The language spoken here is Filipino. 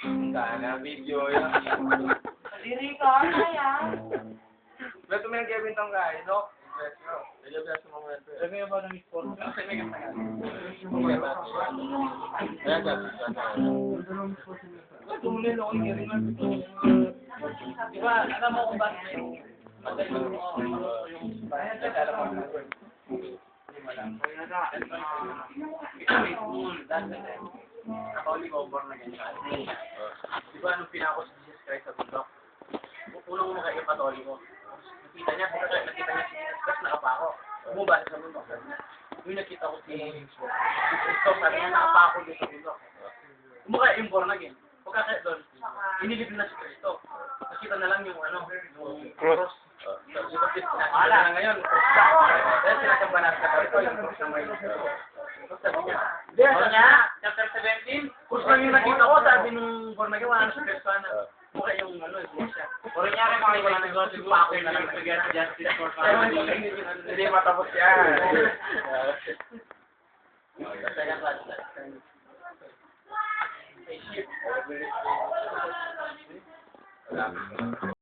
Sana, video yun. Diri ka, kaya. Ba't may nagbibintang guys, no? Yes, no. Nagbibilas mo mga ito. Sabi nga ba ng sport? Kasi may kapag. Kaya sabi ko na. Tuloy ako yung gawin lang. Diba, alam mo kung bakit? Madali mo yung alam mo. Holy over na ganyan. Di ba nung pinako si Jesus Christ sa bundok? Unang mo kay Patoliko mo. Nakita niya si Jesus Christ nakapako. Bumaba sa bundok. Yung nakita ko si Cristo, sabi niya nakapako doon sa bundok. Mukha yung born again. Pagkakaya doon, inilip na si Cristo. Nakita na lang yung yung cross. Wala na ngayon. Dahil sinasamba natin sa ito, yung cross na may sabi niya. Chapter 17, cross lang yung nakita ko, sabi nung born again, wala na si Cristo na. Mukha yung yung cross siya. Pero niya rin mga wala nang gossip pa ako na lang justice for family. Hindi matapos yan. Wala.